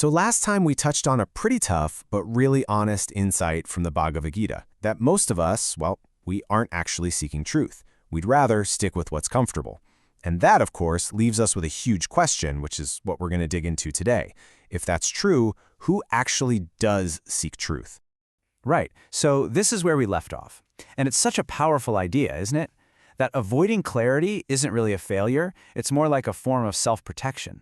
So last time we touched on a pretty tough but really honest insight from the Bhagavad Gita, that most of us, well, we aren't actually seeking truth. We'd rather stick with what's comfortable. And that, of course, leaves us with a huge question, which is what we're going to dig into today. If that's true, who actually does seek truth? Right, so this is where we left off. And it's such a powerful idea, isn't it? That avoiding clarity isn't really a failure, it's more like a form of self-protection.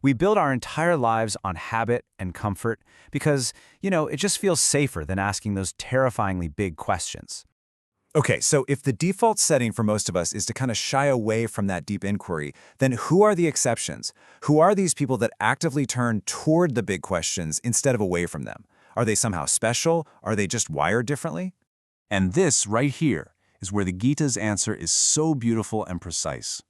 We build our entire lives on habit and comfort because, it just feels safer than asking those terrifyingly big questions. Okay, so if the default setting for most of us is to kind of shy away from that deep inquiry, then who are the exceptions? Who are these people that actively turn toward the big questions instead of away from them? Are they somehow special? Are they just wired differently? And this right here is where the Gita's answer is so beautiful and precise.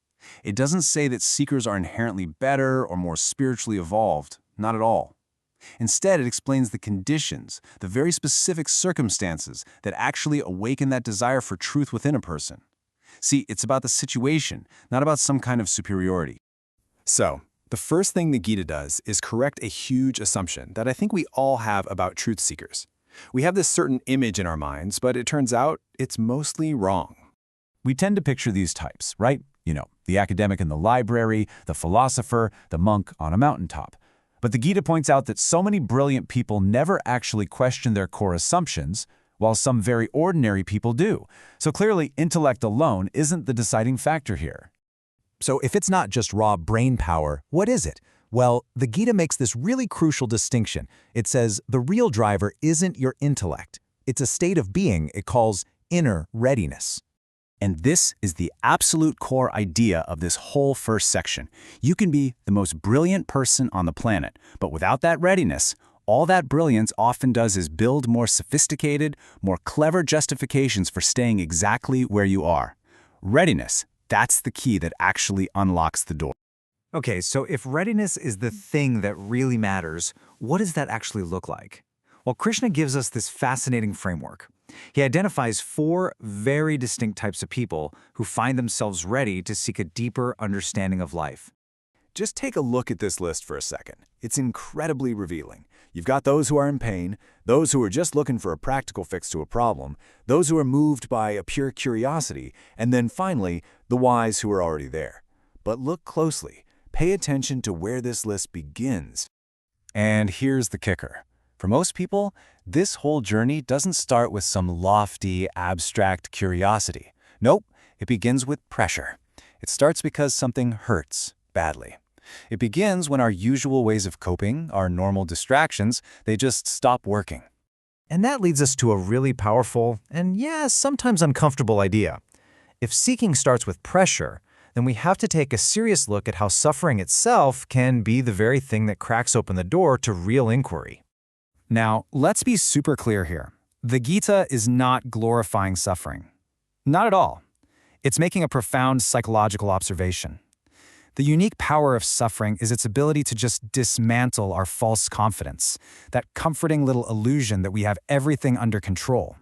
It doesn't say that seekers are inherently better or more spiritually evolved, not at all. Instead, it explains the conditions, the very specific circumstances that actually awaken that desire for truth within a person. See, it's about the situation, not about some kind of superiority. So, the first thing the Gita does is correct a huge assumption that I think we all have about truth seekers. We have this certain image in our minds, but it turns out it's mostly wrong. We tend to picture these types, right? The academic in the library, the philosopher, the monk on a mountaintop. But the Gita points out that so many brilliant people never actually question their core assumptions, while some very ordinary people do. So clearly, intellect alone isn't the deciding factor here. So if it's not just raw brain power, what is it? Well, the Gita makes this really crucial distinction. It says the real driver isn't your intellect. It's a state of being it calls inner readiness. And this is the absolute core idea of this whole first section. You can be the most brilliant person on the planet, but without that readiness, all that brilliance often does is build more sophisticated, more clever justifications for staying exactly where you are. Readiness, that's the key that actually unlocks the door. Okay, so if readiness is the thing that really matters, what does that actually look like? Well, Krishna gives us this fascinating framework. He identifies 4 very distinct types of people who find themselves ready to seek a deeper understanding of life. Just take a look at this list for a second. It's incredibly revealing. You've got those who are in pain, those who are just looking for a practical fix to a problem, those who are moved by a pure curiosity, and then finally, the wise who are already there. But look closely. Pay attention to where this list begins. And here's the kicker. For most people, this whole journey doesn't start with some lofty, abstract curiosity. Nope, it begins with pressure. It starts because something hurts badly. It begins when our usual ways of coping, our normal distractions, they just stop working. And that leads us to a really powerful and, sometimes uncomfortable idea. If seeking starts with pressure, then we have to take a serious look at how suffering itself can be the very thing that cracks open the door to real inquiry. Now, let's be super clear here. The Gita is not glorifying suffering. Not at all. It's making a profound psychological observation. The unique power of suffering is its ability to just dismantle our false confidence, that comforting little illusion that we have everything under control.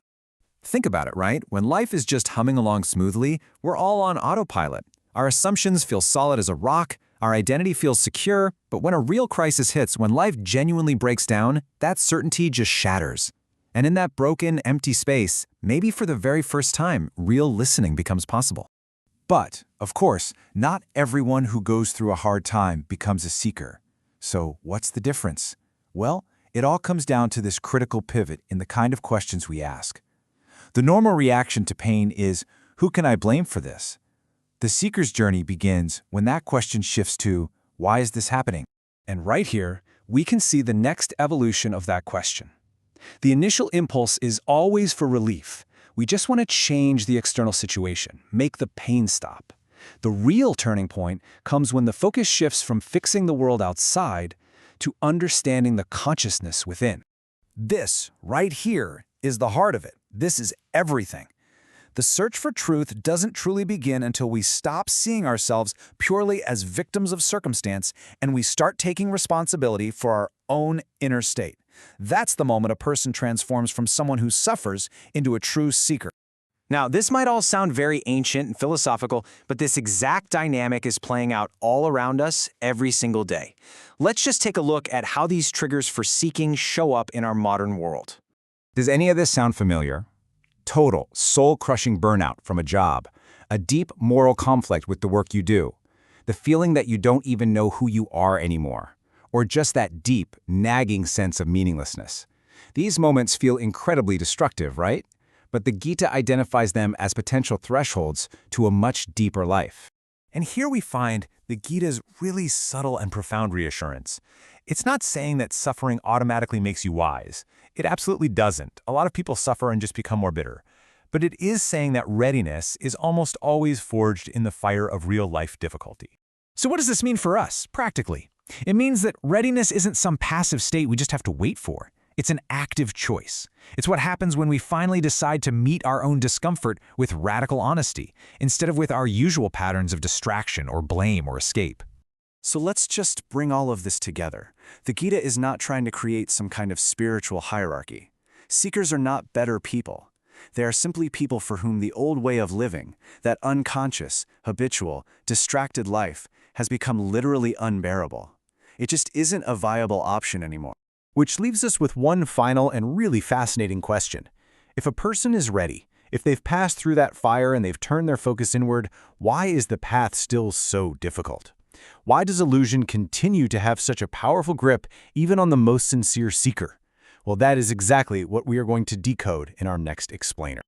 Think about it, right? When life is just humming along smoothly, we're all on autopilot. Our assumptions feel solid as a rock, our identity feels secure, but when a real crisis hits, when life genuinely breaks down, that certainty just shatters. And in that broken, empty space, maybe for the very first time, real listening becomes possible. But, of course, not everyone who goes through a hard time becomes a seeker. So what's the difference? Well, it all comes down to this critical pivot in the kind of questions we ask. The normal reaction to pain is, who can I blame for this? The seeker's journey begins when that question shifts to, why is this happening? And right here, we can see the next evolution of that question. The initial impulse is always for relief. We just want to change the external situation, make the pain stop. The real turning point comes when the focus shifts from fixing the world outside to understanding the consciousness within. This, right here, is the heart of it. This is everything. The search for truth doesn't truly begin until we stop seeing ourselves purely as victims of circumstance and we start taking responsibility for our own inner state. That's the moment a person transforms from someone who suffers into a true seeker. Now, this might all sound very ancient and philosophical, but this exact dynamic is playing out all around us every single day. Let's just take a look at how these triggers for seeking show up in our modern world. Does any of this sound familiar? Total, soul-crushing burnout from a job, a deep moral conflict with the work you do, the feeling that you don't even know who you are anymore, or just that deep, nagging sense of meaninglessness. These moments feel incredibly destructive, right? But the Gita identifies them as potential thresholds to a much deeper life. And here we find the Gita's really subtle and profound reassurance. It's not saying that suffering automatically makes you wise. It absolutely doesn't. A lot of people suffer and just become more bitter. But it is saying that readiness is almost always forged in the fire of real-life difficulty. So what does this mean for us, practically? It means that readiness isn't some passive state we just have to wait for. It's an active choice. It's what happens when we finally decide to meet our own discomfort with radical honesty, instead of with our usual patterns of distraction or blame or escape. So let's just bring all of this together. The Gita is not trying to create some kind of spiritual hierarchy. Seekers are not better people. They are simply people for whom the old way of living, that unconscious, habitual, distracted life, has become literally unbearable. It just isn't a viable option anymore. Which leaves us with one final and really fascinating question. If a person is ready, if they've passed through that fire and they've turned their focus inward, why is the path still so difficult? Why does illusion continue to have such a powerful grip even on the most sincere seeker? Well, that is exactly what we are going to decode in our next explainer.